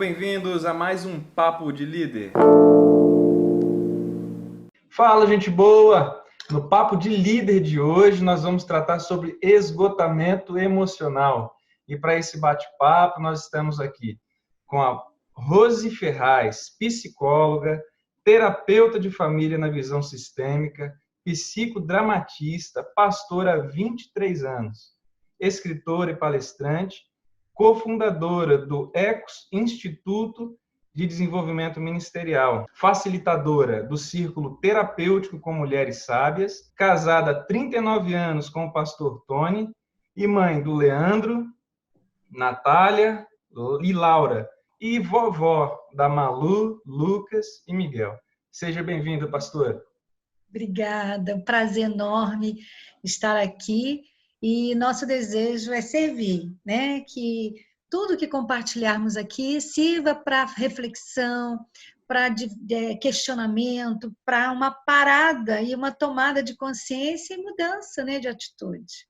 bem-vindos a mais um Papo de Líder. Fala, gente boa! No Papo de Líder de hoje, nós vamos tratar sobre esgotamento emocional. E para esse bate-papo, nós estamos aqui com a Rose Ferraz, psicóloga, terapeuta de família na visão sistêmica, psicodramatista, pastora há 23 anos, escritora e palestrante, cofundadora do ECOS Instituto de Desenvolvimento Ministerial, facilitadora do Círculo Terapêutico com Mulheres Sábias, casada há 39 anos com o pastor Tony e mãe do Leandro, Natália e Laura, e vovó da Malu, Lucas e Miguel. Seja bem-vinda, pastora. Obrigada, um prazer enorme estar aqui e nosso desejo é servir, né? Que tudo que compartilharmos aqui sirva para reflexão, para questionamento, para uma parada e uma tomada de consciência e mudança, né, de atitude.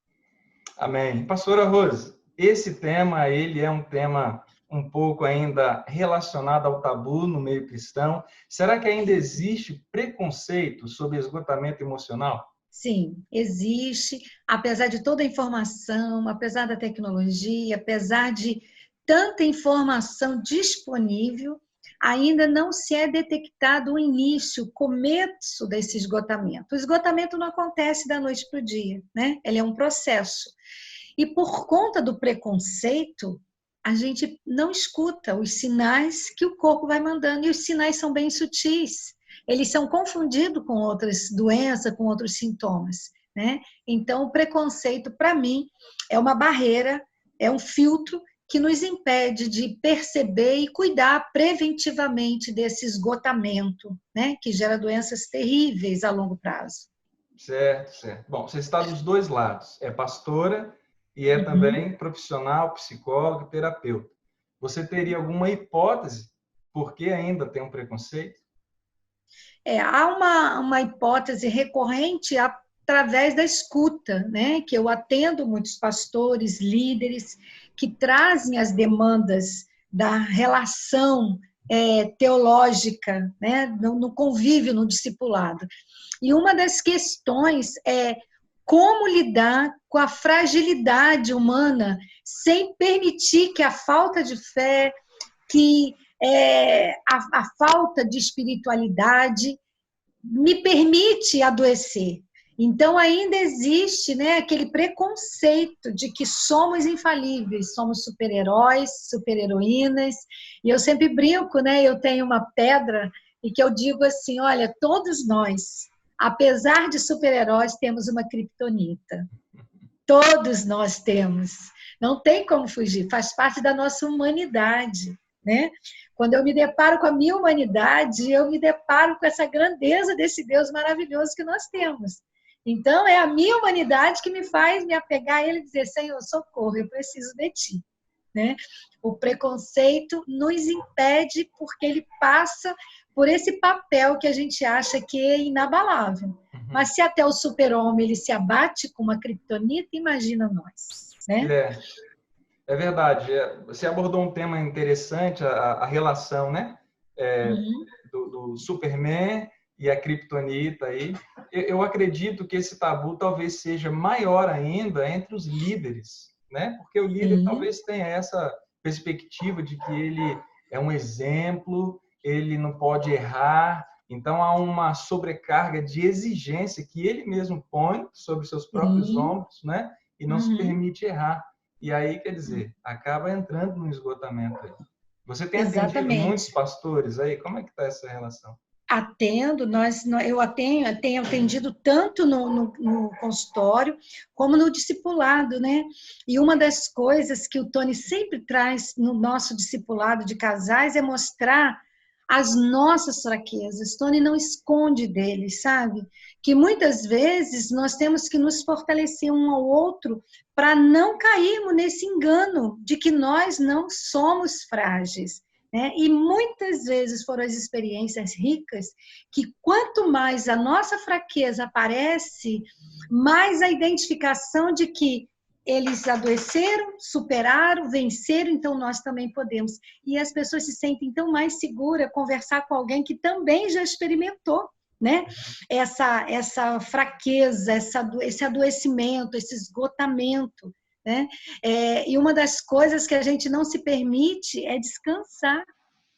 Amém. Pastora Rose, esse tema, ele é um tema um pouco ainda relacionado ao tabu no meio cristão. Será que ainda existe preconceito sobre esgotamento emocional? Sim, existe, apesar de toda a informação, apesar da tecnologia, apesar de tanta informação disponível, ainda não se é detectado o início, o começo desse esgotamento. O esgotamento não acontece da noite para o dia, né? Ele é um processo. E por conta do preconceito, a gente não escuta os sinais que o corpo vai mandando, e os sinais são bem sutis. Eles são confundidos com outras doenças, com outros sintomas, né? Então, o preconceito, para mim, é uma barreira, é um filtro que nos impede de perceber e cuidar preventivamente desse esgotamento, né? Que gera doenças terríveis a longo prazo. Certo, certo. Bom, você está dos dois lados. É pastora e é também profissional, psicólogo, terapeuta. Você teria alguma hipótese por que ainda tem um preconceito? Há uma hipótese recorrente através da escuta, né? Que eu atendo muitos pastores, líderes, que trazem as demandas da relação teológica, né? No convívio, no discipulado. E uma das questões é como lidar com a fragilidade humana sem permitir que a falta de fé, que a falta de espiritualidade me permite adoecer. Então, ainda existe, né, aquele preconceito de que somos infalíveis, somos super-heróis, super-heroínas. E eu sempre brinco, né, eu tenho uma pedra e que eu digo assim, olha, todos nós, apesar de super-heróis, temos uma criptonita. Todos nós temos. Não tem como fugir, faz parte da nossa humanidade, né? Quando eu me deparo com a minha humanidade, eu me deparo com essa grandeza desse Deus maravilhoso que nós temos. Então, é a minha humanidade que me faz me apegar a Ele e dizer, Senhor, socorro, eu preciso de Ti. Né? O preconceito nos impede porque ele passa por esse papel que a gente acha que é inabalável. Mas se até o super-homem ele se abate com uma criptonita, imagina nós. Né? É verdade. Você abordou um tema interessante, a relação, né? Do Superman e a criptonita aí. Eu acredito que esse tabu talvez seja maior ainda entre os líderes, né? Porque o líder talvez tenha essa perspectiva de que ele é um exemplo, ele não pode errar. Então há uma sobrecarga de exigência que ele mesmo põe sobre seus próprios ombros, né? E não se permite errar. E aí, quer dizer, acaba entrando no esgotamento aí. Você tem atendido muitos pastores aí? Como é que está essa relação? Atendo, eu tenho atendido tanto no consultório como no discipulado, né? E uma das coisas que o Tony sempre traz no nosso discipulado de casais é mostrar as nossas fraquezas. Tony não esconde deles, sabe? Que muitas vezes nós temos que nos fortalecer um ao outro para não cairmos nesse engano de que nós não somos frágeis. Né? E muitas vezes foram as experiências ricas que quanto mais a nossa fraqueza aparece, mais a identificação de que eles adoeceram, superaram, venceram, então nós também podemos. E as pessoas se sentem tão mais seguras conversar com alguém que também já experimentou, né? Essa fraqueza, esse adoecimento, esse esgotamento, né? E uma das coisas que a gente não se permite é descansar,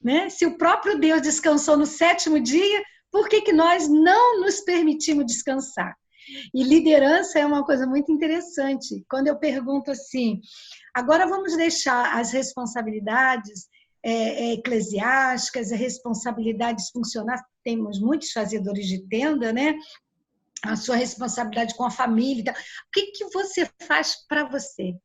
né? Se o próprio Deus descansou no 7º dia, por que nós não nos permitimos descansar? E liderança é uma coisa muito interessante. Quando eu pergunto assim, agora vamos deixar as responsabilidades eclesiásticas, as responsabilidades funcionais, temos muitos fazedores de tenda, né? A sua responsabilidade com a família. Então, o que você faz para você?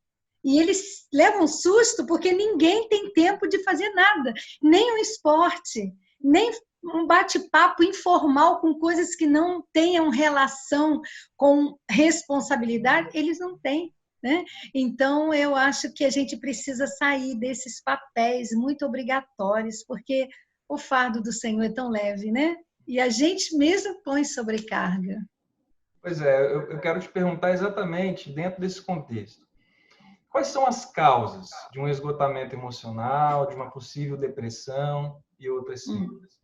E eles levam susto porque ninguém tem tempo de fazer nada, nem um esporte, nem um bate-papo informal com coisas que não tenham relação com responsabilidade, eles não têm, né? Então, eu acho que a gente precisa sair desses papéis muito obrigatórios, porque o fardo do Senhor é tão leve, né? E a gente mesmo põe sobrecarga. Pois é, eu quero te perguntar exatamente dentro desse contexto. Quais são as causas de um esgotamento emocional, de uma possível depressão e outras síndromes?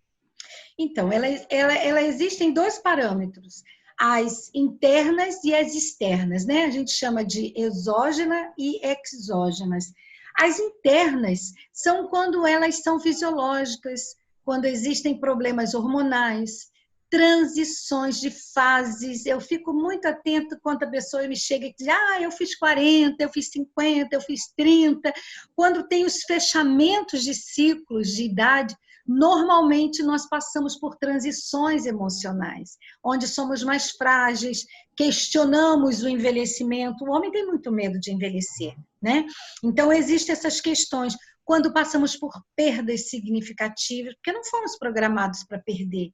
Então, ela existe em 2 parâmetros, as internas e as externas, né? A gente chama de exógena e exógenas. As internas são quando elas são fisiológicas, quando existem problemas hormonais, transições de fases. Eu fico muito atento quando a pessoa me chega e diz, eu fiz 40, eu fiz 50, eu fiz 30. Quando tem os fechamentos de ciclos de idade, normalmente nós passamos por transições emocionais, onde somos mais frágeis, questionamos o envelhecimento. O homem tem muito medo de envelhecer, né? Então, existem essas questões. Quando passamos por perdas significativas, porque não fomos programados para perder,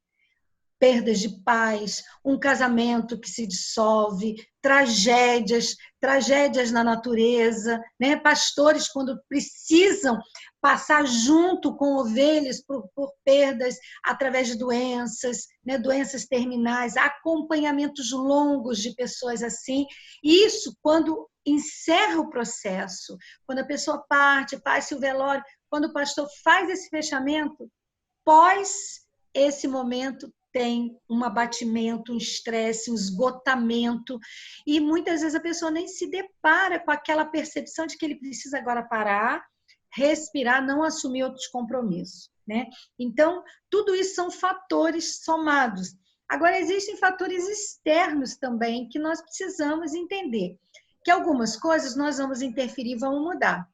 perdas de pais, um casamento que se dissolve, tragédias na natureza, né? Pastores, quando precisam passar junto com ovelhas por perdas através de doenças, né? Doenças terminais, acompanhamentos longos de pessoas assim. Isso, quando encerra o processo, quando a pessoa parte, faz-se o velório, quando o pastor faz esse fechamento, pós esse momento, tem um abatimento, um estresse, um esgotamento, e muitas vezes a pessoa nem se depara com aquela percepção de que ele precisa agora parar, respirar, não assumir outros compromissos, né? Então, tudo isso são fatores somados. Agora, existem fatores externos também que nós precisamos entender, que algumas coisas nós vamos interferir, vamos mudar.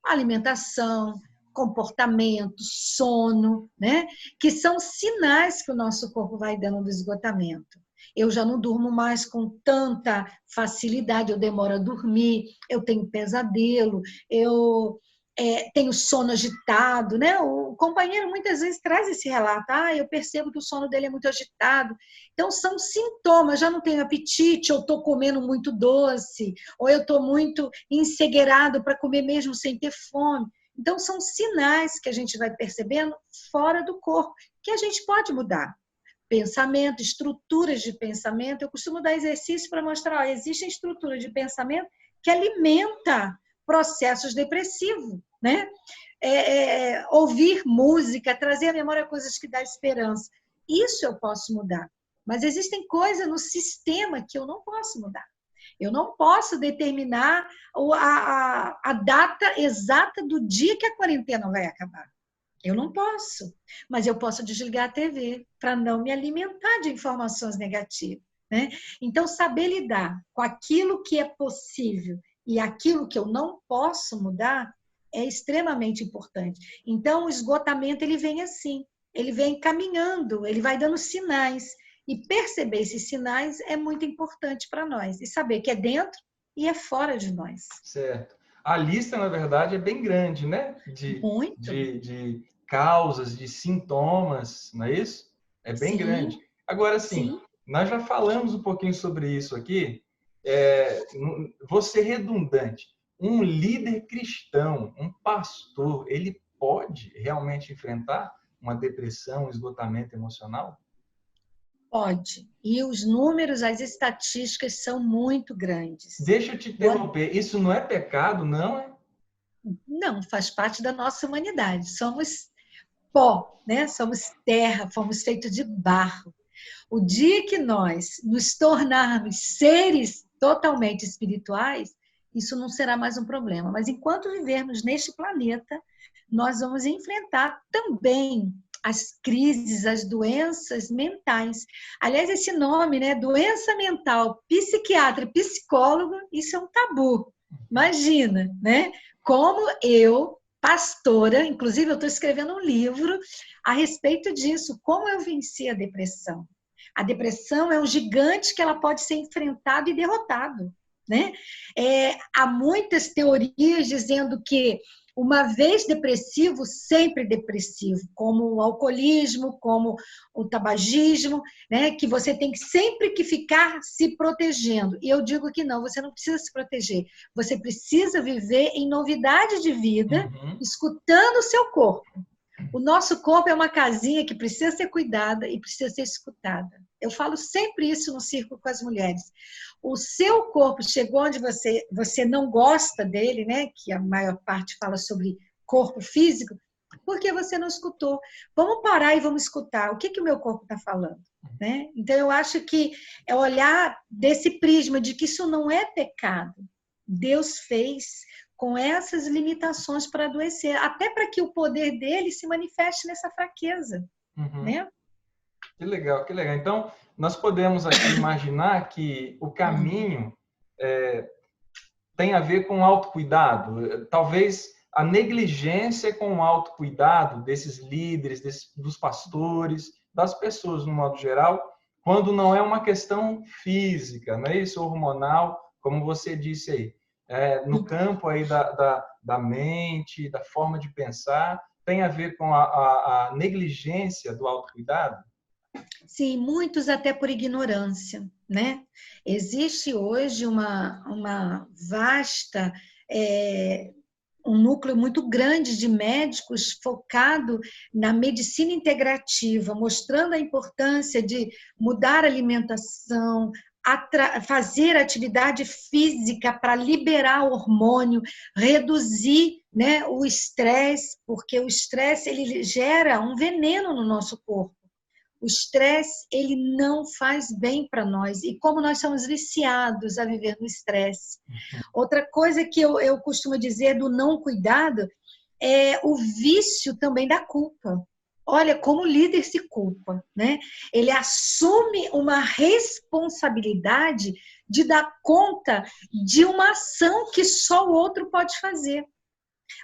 Alimentação, comportamento, sono, né? Que são sinais que o nosso corpo vai dando do esgotamento. Eu já não durmo mais com tanta facilidade, eu demoro a dormir, eu tenho pesadelo, eu tenho sono agitado, né? O companheiro muitas vezes traz esse relato, eu percebo que o sono dele é muito agitado. Então, são sintomas, já não tenho apetite, eu estou comendo muito doce, ou eu estou muito encegueirado para comer mesmo sem ter fome. Então, são sinais que a gente vai percebendo fora do corpo, que a gente pode mudar. Pensamento, estruturas de pensamento. Eu costumo dar exercício para mostrar, existem estruturas de pensamento que alimenta processos depressivos, né? Ouvir música, trazer à memória coisas que dão esperança. Isso eu posso mudar. Mas existem coisas no sistema que eu não posso mudar. Eu não posso determinar a data exata do dia que a quarentena vai acabar. Eu não posso. Mas eu posso desligar a TV para não me alimentar de informações negativas, né? Então, saber lidar com aquilo que é possível e aquilo que eu não posso mudar é extremamente importante. Então, o esgotamento ele vem assim, ele vem caminhando, ele vai dando sinais. E perceber esses sinais é muito importante para nós. E saber que é dentro e é fora de nós. Certo. A lista, na verdade, é bem grande, né? Muito. De causas, de sintomas, não é isso? É bem Sim, grande. Agora, sim, sim. nós já falamos um pouquinho sobre isso aqui. Vou ser redundante. Um líder cristão, um pastor, ele pode realmente enfrentar uma depressão, um esgotamento emocional? Pode. E os números, as estatísticas são muito grandes. Deixa eu te interromper. Isso não é pecado, não é? Não, faz parte da nossa humanidade. Somos pó, né? Somos terra, fomos feitos de barro. O dia que nós nos tornarmos seres totalmente espirituais, isso não será mais um problema. Mas enquanto vivermos neste planeta, nós vamos enfrentar também as crises, as doenças mentais. Aliás, esse nome, né, doença mental, psiquiatra, psicólogo, isso é um tabu. Imagina, né? Como eu, pastora, inclusive eu estou escrevendo um livro a respeito disso, como eu venci a depressão. A depressão é um gigante que ela pode ser enfrentado e derrotado, né? Há muitas teorias dizendo que uma vez depressivo, sempre depressivo, como o alcoolismo, como o tabagismo, né? Que você tem sempre que ficar se protegendo. E eu digo que não, você não precisa se proteger. Você precisa viver em novidade de vida, escutando o seu corpo. O nosso corpo é uma casinha que precisa ser cuidada e precisa ser escutada. Eu falo sempre isso no círculo com as mulheres. O seu corpo chegou onde você não gosta dele, né? Que a maior parte fala sobre corpo físico, porque você não escutou. Vamos parar e vamos escutar. O que o meu corpo está falando? Né? Então, eu acho que é olhar desse prisma de que isso não é pecado. Deus fez com essas limitações para adoecer, até para que o poder dele se manifeste nessa fraqueza, né? Que legal, que legal. Então, nós podemos aqui imaginar que o caminho tem a ver com autocuidado. Talvez a negligência com o autocuidado desses líderes, dos pastores, das pessoas no modo geral, quando não é uma questão física, não é isso? Hormonal, como você disse aí. No campo aí da mente, da forma de pensar, tem a ver com a negligência do autocuidado? Sim, muitos até por ignorância, né? Existe hoje uma vasta, um núcleo muito grande de médicos focado na medicina integrativa, mostrando a importância de mudar a alimentação, fazer atividade física para liberar hormônio, reduzir, né, o estresse, porque o estresse ele gera um veneno no nosso corpo. O estresse, ele não faz bem para nós. E como nós somos viciados a viver no estresse. Outra coisa que eu costumo dizer do não cuidado é o vício também da culpa. Olha, como o líder se culpa, né? Ele assume uma responsabilidade de dar conta de uma ação que só o outro pode fazer.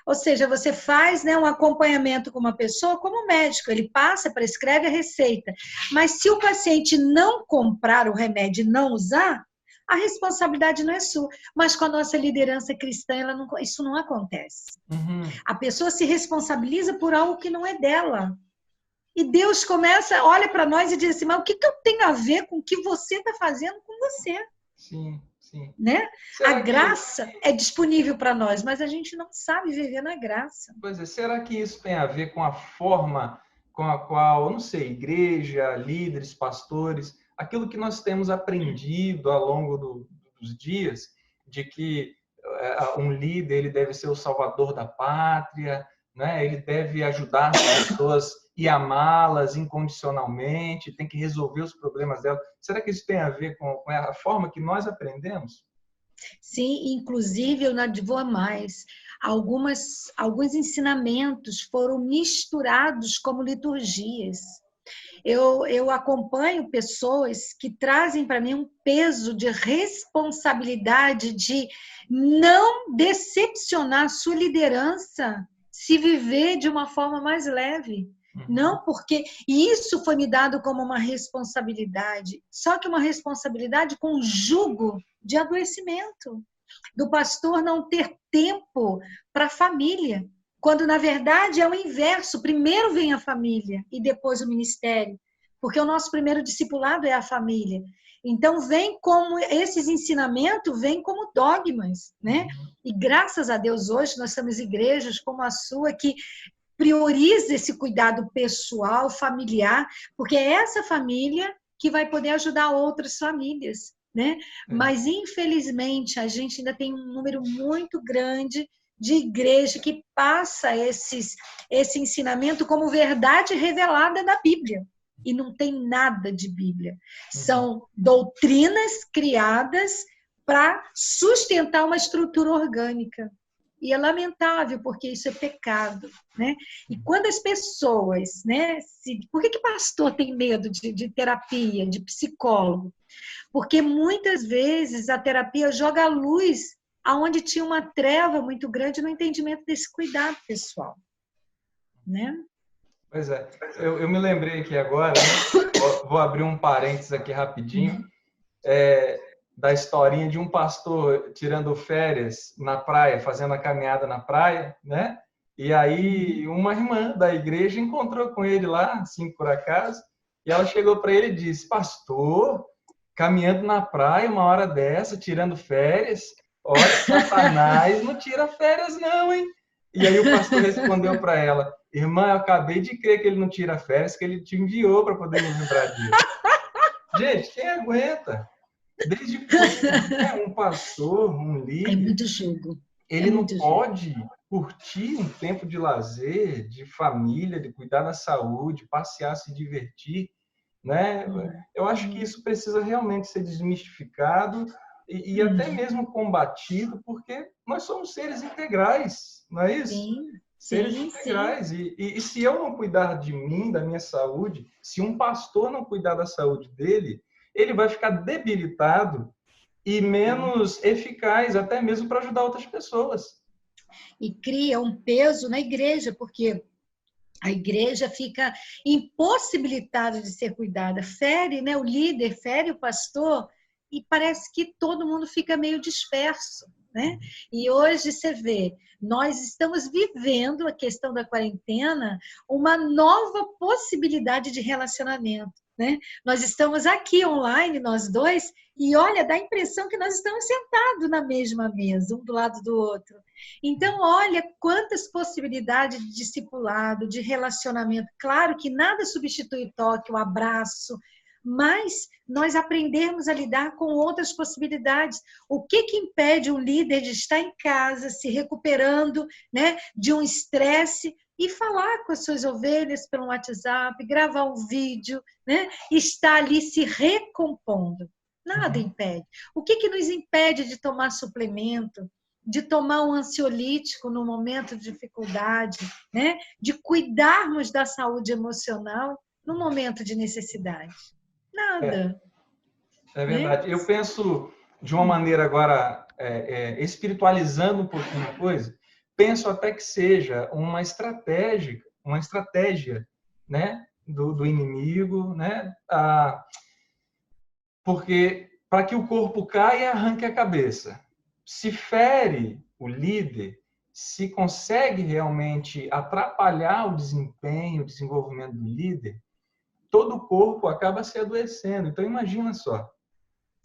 Ou seja, você faz, né, um acompanhamento com uma pessoa como médico, ele passa, prescreve a receita. Mas se o paciente não comprar o remédio e não usar, a responsabilidade não é sua. Mas com a nossa liderança cristã, isso não acontece. A pessoa se responsabiliza por algo que não é dela. E Deus olha para nós e diz assim, mas o que eu tenho a ver com o que você está fazendo com você? Sim. Sim. Né? A graça é disponível para nós, mas a gente não sabe viver na graça. Pois é, será que isso tem a ver com a forma com a qual, eu não sei, igreja, líderes, pastores, aquilo que nós temos aprendido ao longo dos dias, de que um líder ele deve ser o salvador da pátria, né? Ele deve ajudar as pessoas e amá-las incondicionalmente, tem que resolver os problemas delas. Será que isso tem a ver com a forma que nós aprendemos? Sim, inclusive eu não vou mais. Alguns ensinamentos foram misturados como liturgias. Eu acompanho pessoas que trazem para mim um peso de responsabilidade de não decepcionar sua liderança se viver de uma forma mais leve. Não, porque isso foi me dado como uma responsabilidade, só que uma responsabilidade com jugo de adoecimento, do pastor não ter tempo para a família, quando na verdade é o inverso, primeiro vem a família e depois o ministério, porque o nosso primeiro discipulado é a família. Então vem como esses ensinamentos, vêm como dogmas, né? E graças a Deus hoje nós temos igrejas como a sua que prioriza esse cuidado pessoal, familiar, porque é essa família que vai poder ajudar outras famílias, né? Mas, infelizmente, a gente ainda tem um número muito grande de igreja que passa esse ensinamento como verdade revelada da Bíblia. E não tem nada de Bíblia. São doutrinas criadas para sustentar uma estrutura orgânica. E é lamentável, porque isso é pecado, né? E quando as pessoas, né? Por que pastor tem medo de terapia, de psicólogo? Porque muitas vezes a terapia joga a luz aonde tinha uma treva muito grande no entendimento desse cuidado pessoal, né? Pois é, eu me lembrei aqui agora, né? Vou abrir um parênteses aqui rapidinho, da historinha de um pastor tirando férias na praia, fazendo a caminhada na praia, né? E aí uma irmã da igreja encontrou com ele lá, assim, por acaso, e ela chegou para ele e disse: pastor, caminhando na praia uma hora dessa, tirando férias, olha, Satanás não tira férias não, hein? E aí o pastor respondeu para ela: irmã, eu acabei de crer que ele não tira férias, que ele te enviou para poder me lembrar disso. Gente, quem aguenta? Desde quando, né, um pastor, um líder, é muito jogo. ele não pode curtir um tempo de lazer, de família, de cuidar da saúde, passear, se divertir, né? Eu acho que isso precisa realmente ser desmistificado e até mesmo combatido, porque nós somos seres integrais, não é isso? Sim, seres integrais. Sim. E se eu não cuidar de mim, da minha saúde, se um pastor não cuidar da saúde dele, ele vai ficar debilitado e menos eficaz, até mesmo para ajudar outras pessoas. E cria um peso na igreja, porque a igreja fica impossibilitada de ser cuidada. Fere, né, o líder, fere o pastor, e parece que todo mundo fica meio disperso, né? E hoje você vê, nós estamos vivendo a questão da quarentena, uma nova possibilidade de relacionamento, né? Nós estamos aqui online, nós dois, e olha, dá a impressão que nós estamos sentados na mesma mesa, um do lado do outro. Então, olha quantas possibilidades de discipulado, de relacionamento. Claro que nada substitui o toque, o abraço, mas nós aprendemos a lidar com outras possibilidades. O que impede um líder de estar em casa, se recuperando, né, de um estresse e falar com as suas ovelhas pelo WhatsApp, gravar um vídeo, né, estar ali se recompondo? Nada impede. O que nos impede de tomar suplemento, de tomar um ansiolítico no momento de dificuldade, né? De cuidarmos da saúde emocional no momento de necessidade? Nada. É verdade. Né? Eu penso de uma maneira agora, espiritualizando um pouquinho a coisa, penso até que seja uma estratégia, né, do inimigo, né? Porque para que o corpo caia, arranque a cabeça. Se fere o líder, se consegue realmente atrapalhar o desempenho, o desenvolvimento do líder, todo o corpo acaba se adoecendo. Então, imagina só.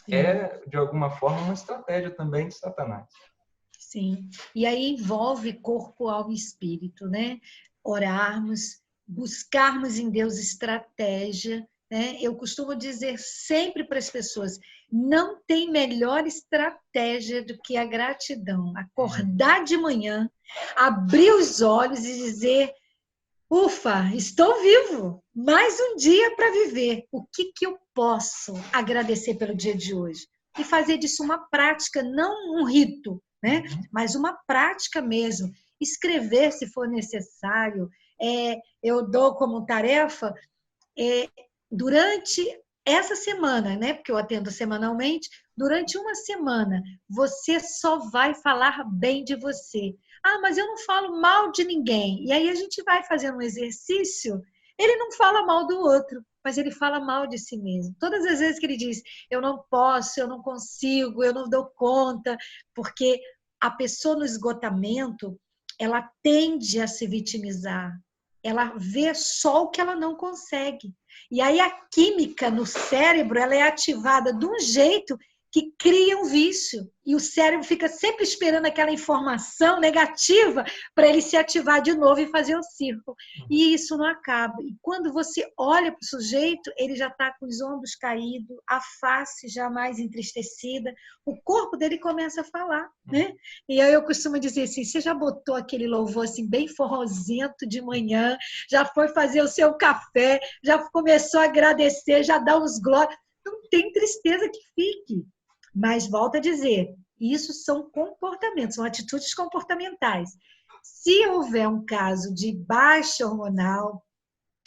É, de alguma forma, uma estratégia também de Satanás. Sim. E aí envolve corpo, alma e espírito, né? Orarmos, buscarmos em Deus estratégia, né? Eu costumo dizer sempre para as pessoas, não tem melhor estratégia do que a gratidão. Acordar de manhã, abrir os olhos e dizer: ufa, estou vivo, mais um dia para viver. O que eu posso agradecer pelo dia de hoje? E fazer disso uma prática, não um rito, né? Mas uma prática mesmo. Escrever, se for necessário. Eu dou como tarefa, durante essa semana, né? Porque eu atendo semanalmente, durante uma semana, você só vai falar bem de você. Ah, mas eu não falo mal de ninguém. E aí a gente vai fazendo um exercício, ele não fala mal do outro, mas ele fala mal de si mesmo. Todas as vezes que ele diz, eu não posso, eu não consigo, eu não dou conta, porque a pessoa no esgotamento, ela tende a se vitimizar. Ela vê só o que ela não consegue. E aí a química no cérebro, ela é ativada de um jeito que cria um vício. E o cérebro fica sempre esperando aquela informação negativa para ele se ativar de novo e fazer o círculo. E isso não acaba. E quando você olha para o sujeito, ele já está com os ombros caídos, a face já mais entristecida, o corpo dele começa a falar, né? E aí eu costumo dizer assim, você já botou aquele louvor assim, bem forrozento de manhã, já foi fazer o seu café, já começou a agradecer, já dá uns glórias. Não tem tristeza que fique. Mas, volto a dizer, isso são comportamentos, são atitudes comportamentais. Se houver um caso de baixa hormonal,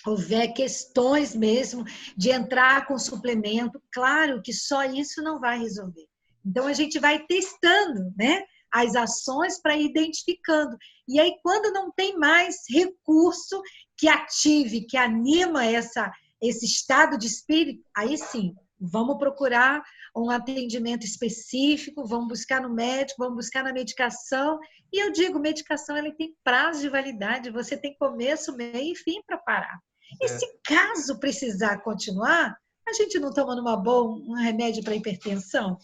houver questões mesmo de entrar com suplemento, claro que só isso não vai resolver. Então, a gente vai testando, né, as ações para ir identificando. E aí, quando não tem mais recurso que ative, que anima esse estado de espírito, aí sim, vamos procurar um atendimento específico, vamos buscar no médico, vamos buscar na medicação. E eu digo, medicação ela tem prazo de validade, você tem começo, meio e fim para parar. E se caso precisar continuar, a gente não toma numa boa um remédio para hipertensão?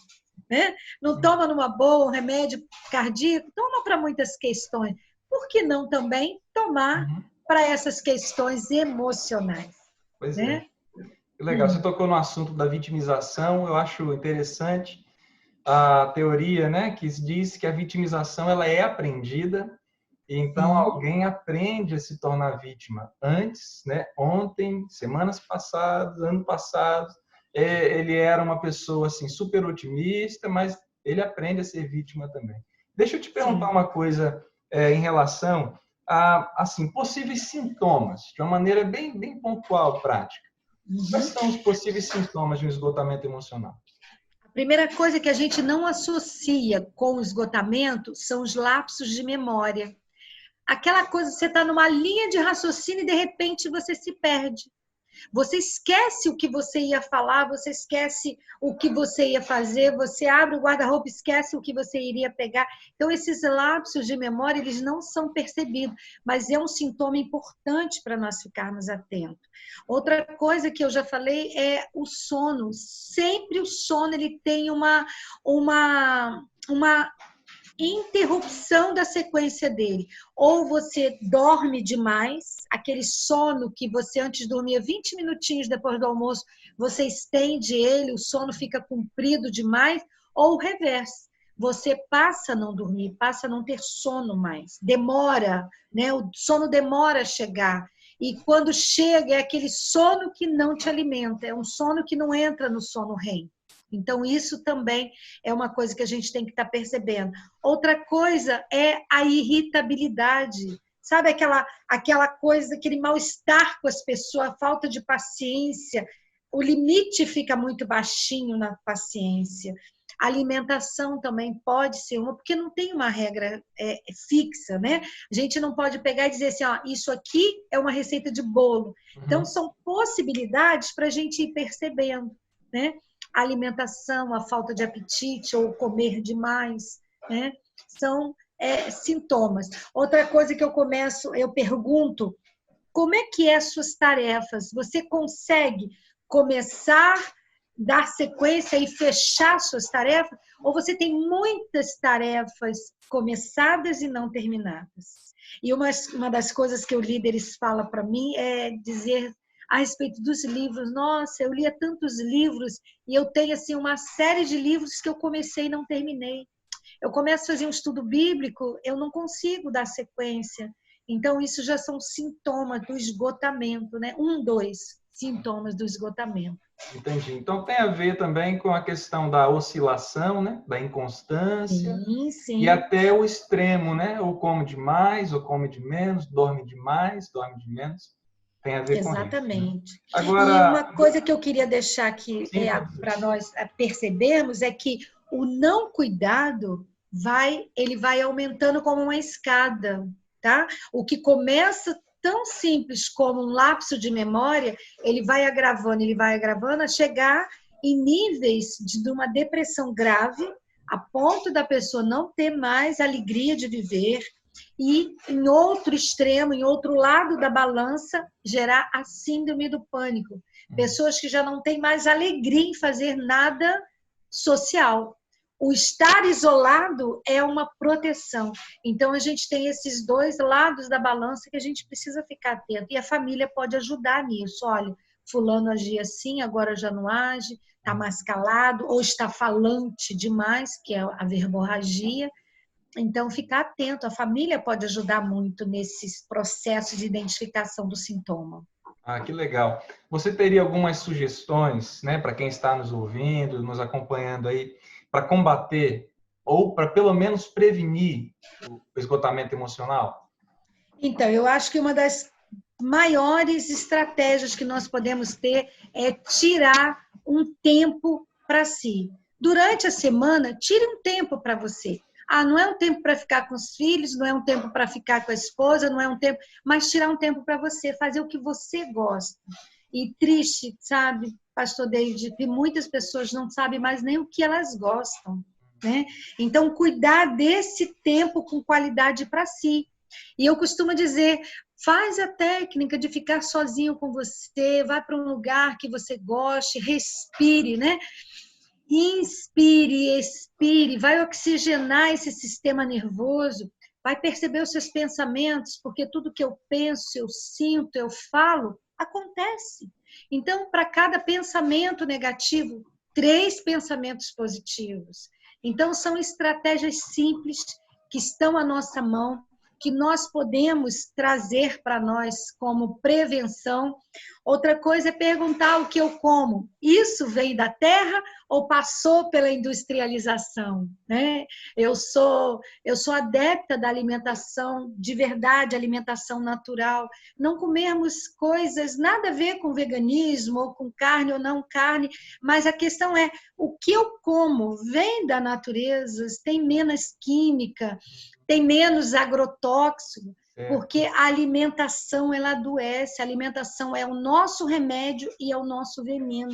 Né? Não toma numa boa um remédio cardíaco? Toma para muitas questões. Por que não também tomar para essas questões emocionais? Pois né? é. Legal, você tocou no assunto da vitimização, eu acho interessante a teoria, né, que diz que a vitimização ela é aprendida, e então alguém aprende a se tornar vítima antes, né, ontem, semanas passadas, ano passado, ele era uma pessoa assim super otimista, mas ele aprende a ser vítima também. Deixa eu te perguntar uma coisa em relação a assim, possíveis sintomas, de uma maneira bem pontual, prática. Quais são os possíveis sintomas de um esgotamento emocional? A primeira coisa que a gente não associa com o esgotamento são os lapsos de memória. Aquela coisa, você está numa linha de raciocínio e de repente você se perde. Você esquece o que você ia falar, você esquece o que você ia fazer, você abre o guarda-roupa, esquece o que você iria pegar. Então, esses lapsos de memória, eles não são percebidos, mas é um sintoma importante para nós ficarmos atentos. Outra coisa que eu já falei é o sono. Sempre o sono ele tem uma interrupção da sequência dele. Ou você dorme demais, aquele sono que você antes dormia 20 minutinhos depois do almoço, você estende ele, o sono fica comprido demais, ou o reverso. Você passa a não dormir, passa a não ter sono mais. Demora, né? O sono demora a chegar. E quando chega, é aquele sono que não te alimenta, é um sono que não entra no sono REM. Então, isso também é uma coisa que a gente tem que estar percebendo. Outra coisa é a irritabilidade. Sabe aquela coisa, aquele mal-estar com as pessoas, a falta de paciência. O limite fica muito baixinho na paciência. A alimentação também pode ser uma, porque não tem uma regra fixa, né? A gente não pode pegar e dizer assim, ó, isso aqui é uma receita de bolo. Então, são possibilidades para a gente ir percebendo, né? A alimentação, a falta de apetite ou comer demais, né? São sintomas. Outra coisa que eu pergunto, como é que é as suas tarefas? Você consegue começar, dar sequência e fechar suas tarefas? Ou você tem muitas tarefas começadas e não terminadas? E uma das coisas que o líderes fala para mim é dizer a respeito dos livros. Nossa, eu lia tantos livros e eu tenho assim uma série de livros que eu comecei e não terminei. Eu começo a fazer um estudo bíblico, eu não consigo dar sequência. Então, isso já são sintomas do esgotamento, né? 2 sintomas do esgotamento. Entendi. Então, tem a ver também com a questão da oscilação, né? Da inconstância. Sim. E até o extremo, né? Ou come demais, ou come de menos, dorme demais, dorme de menos. Tem a ver com isso. Exatamente. Né? Agora, e uma coisa que eu queria deixar aqui para nós percebermos é que o não cuidado ele vai aumentando como uma escada, tá? O que começa tão simples como um lapso de memória, ele vai agravando a chegar em níveis de uma depressão grave, a ponto da pessoa não ter mais alegria de viver, e em outro extremo, em outro lado da balança, gerar a síndrome do pânico. Pessoas que já não têm mais alegria em fazer nada social. O estar isolado é uma proteção. Então, a gente tem esses dois lados da balança que a gente precisa ficar atento. E a família pode ajudar nisso. Olha, fulano agia assim, agora já não age, está mais calado, ou está falante demais, que é a verborragia. Então, ficar atento. A família pode ajudar muito nesses processos de identificação do sintoma. Ah, que legal. Você teria algumas sugestões, né, para quem está nos ouvindo, nos acompanhando aí, para combater ou para pelo menos prevenir o esgotamento emocional? Então, eu acho que uma das maiores estratégias que nós podemos ter é tirar um tempo para si. Durante a semana, tire um tempo para você. Ah, não é um tempo para ficar com os filhos, não é um tempo para ficar com a esposa, não é um tempo, mas tirar um tempo para você, fazer o que você gosta. E triste, sabe, Pastor David, que muitas pessoas não sabem mais nem o que elas gostam, né? Então, cuidar desse tempo com qualidade para si. E eu costumo dizer, faz a técnica de ficar sozinho com você, vá para um lugar que você goste, respire, né? Inspire, expire, vai oxigenar esse sistema nervoso, vai perceber os seus pensamentos, porque tudo que eu penso, eu sinto, eu falo, acontece. Então, para cada pensamento negativo, 3 pensamentos positivos. Então, são estratégias simples que estão à nossa mão, que nós podemos trazer para nós como prevenção. Outra coisa é perguntar o que eu como. Isso veio da terra ou passou pela industrialização, né? Eu sou adepta da alimentação de verdade, alimentação natural. Não comermos coisas nada a ver com veganismo ou com carne ou não carne, mas a questão é o que eu como vem da natureza, tem menos química, tem menos agrotóxico, porque a alimentação ela adoece, a alimentação é o nosso remédio e é o nosso veneno.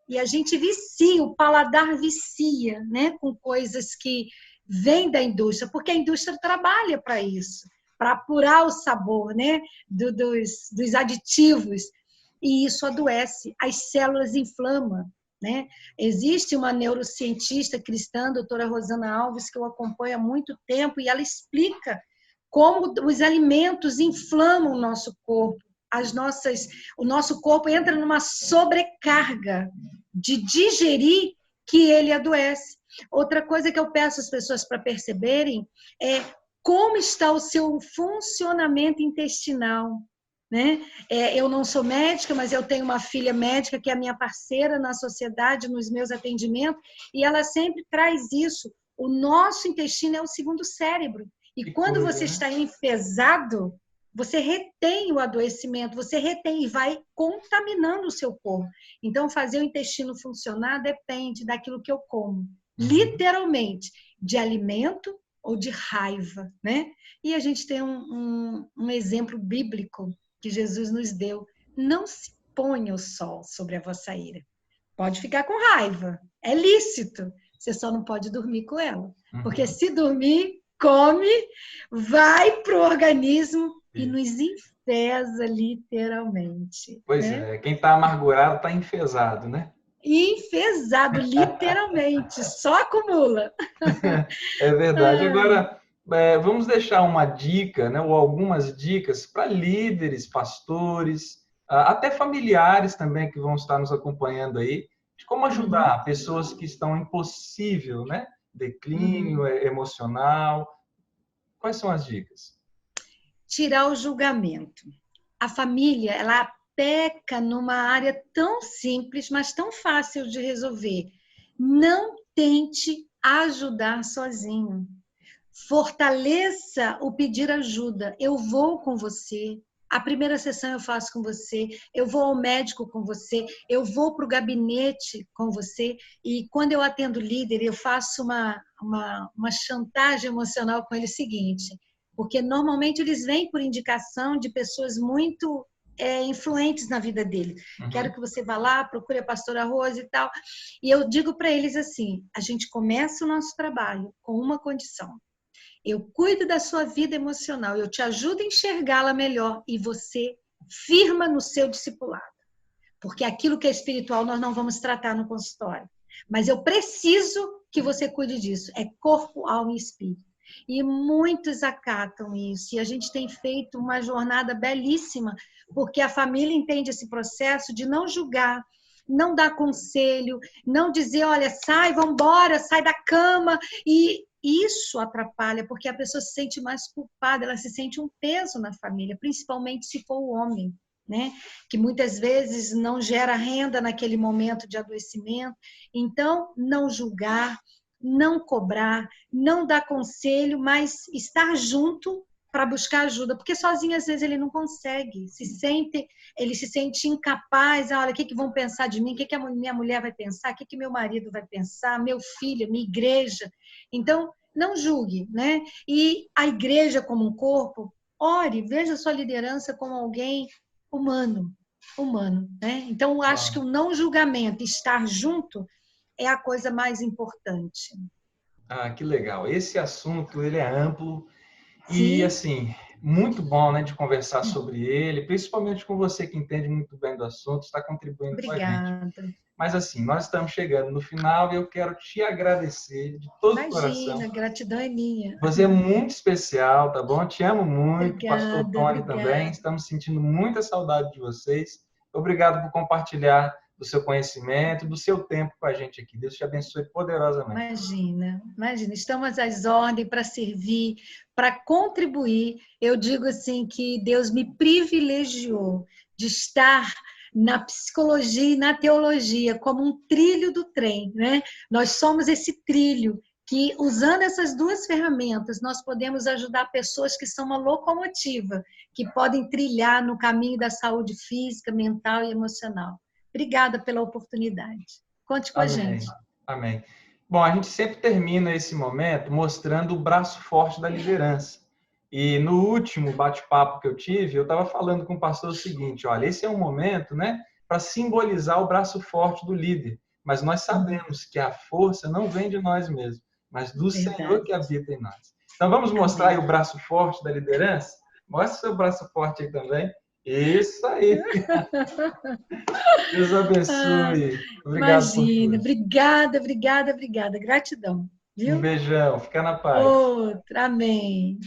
E a gente vicia, o paladar vicia, né, com coisas que vêm da indústria, porque a indústria trabalha para isso, para apurar o sabor, né, dos aditivos, e isso adoece, as células inflamam. Né? Existe uma neurocientista cristã, a doutora Rosana Alves, que eu acompanho há muito tempo, e ela explica como os alimentos inflamam o nosso corpo. O nosso corpo entra numa sobrecarga de digerir que ele adoece. Outra coisa que eu peço às pessoas para perceberem é como está o seu funcionamento intestinal. Né? Eu não sou médica, mas eu tenho uma filha médica que é a minha parceira na sociedade, nos meus atendimentos, e ela sempre traz isso. O nosso intestino é o segundo cérebro. E quando você está enfesado, você retém o adoecimento, você retém e vai contaminando o seu corpo. Então, fazer o intestino funcionar depende daquilo que eu como. Literalmente, de alimento ou de raiva. Né? E a gente tem um exemplo bíblico que Jesus nos deu. Não se ponha o sol sobre a vossa ira. Pode ficar com raiva, é lícito. Você só não pode dormir com ela. Porque se dormir, come, vai para o organismo e nos enfesa literalmente. Pois né? é, quem está amargurado está enfesado, né? Enfesado, literalmente, só acumula. É verdade. Agora, vamos deixar uma dica, né, ou algumas dicas para líderes, pastores, até familiares também que vão estar nos acompanhando aí, de como ajudar pessoas que estão em possível, né, declínio emocional. Quais são as dicas? Tirar o julgamento. A família, ela peca numa área tão simples, mas tão fácil de resolver. Não tente ajudar sozinho. Fortaleça o pedir ajuda. Eu vou com você. A primeira sessão eu faço com você. Eu vou ao médico com você. Eu vou para o gabinete com você. E quando eu atendo líder, eu faço uma chantagem emocional com ele seguinte. Porque normalmente eles vêm por indicação de pessoas muito influentes na vida dele. Quero que você vá lá, procure a pastora Rose e tal. E eu digo para eles assim, a gente começa o nosso trabalho com uma condição. Eu cuido da sua vida emocional, eu te ajudo a enxergá-la melhor e você firma no seu discipulado. Porque aquilo que é espiritual nós não vamos tratar no consultório. mas eu preciso que você cuide disso. É corpo, alma e espírito. E muitos acatam isso. E a gente tem feito uma jornada belíssima, porque a família entende esse processo de não julgar, não dar conselho, não dizer, olha, sai, vamos embora, sai da cama. E isso atrapalha, porque a pessoa se sente mais culpada, ela se sente um peso na família, principalmente se for o homem, né? Que muitas vezes não gera renda naquele momento de adoecimento. Então, não julgar, não cobrar, não dar conselho, mas estar junto para buscar ajuda, porque sozinho às vezes ele não consegue, ele se sente incapaz, olha, o que vão pensar de mim, o que a minha mulher vai pensar, o que meu marido vai pensar, meu filho, minha igreja. Então, não julgue, né? E a igreja como um corpo, ore, veja a sua liderança como alguém humano, né? Então, acho que o não julgamento, estar junto, é a coisa mais importante. Ah, que legal. Esse assunto, ele é amplo e, Sim. assim, muito bom, né, de conversar sobre ele, principalmente com você que entende muito bem do assunto, está contribuindo com a gente. Obrigada. Mas, assim, nós estamos chegando no final e eu quero te agradecer de todo o coração. Imagina, gratidão é minha. Você é muito especial, tá bom? Te amo muito, o pastor Obrigada, Tony também. obrigada. Estamos sentindo muita saudade de vocês. Obrigado por compartilhar do seu conhecimento, do seu tempo com a gente aqui. Deus te abençoe poderosamente. Imagina, estamos às ordens para servir, para contribuir. Eu digo assim que Deus me privilegiou de estar na psicologia e na teologia como um trilho do trem, né? Nós somos esse trilho que, usando essas duas ferramentas, nós podemos ajudar pessoas que são uma locomotiva, que podem trilhar no caminho da saúde física, mental e emocional. Obrigada pela oportunidade. Conte com a Amém. gente. Amém. Bom, a gente sempre termina esse momento mostrando o braço forte da liderança. E no último bate-papo que eu tive, eu estava falando com o pastor o seguinte, olha, esse é um momento, né, para simbolizar o braço forte do líder. Mas nós sabemos que a força não vem de nós mesmos, mas do Senhor que habita em nós. Então vamos mostrar aí o braço forte da liderança? Mostra o seu braço forte aí também. Isso aí. Deus abençoe. Obrigado por Imagina, tudo. obrigada. Gratidão, Um viu? beijão. Fica na paz. Outra, amém.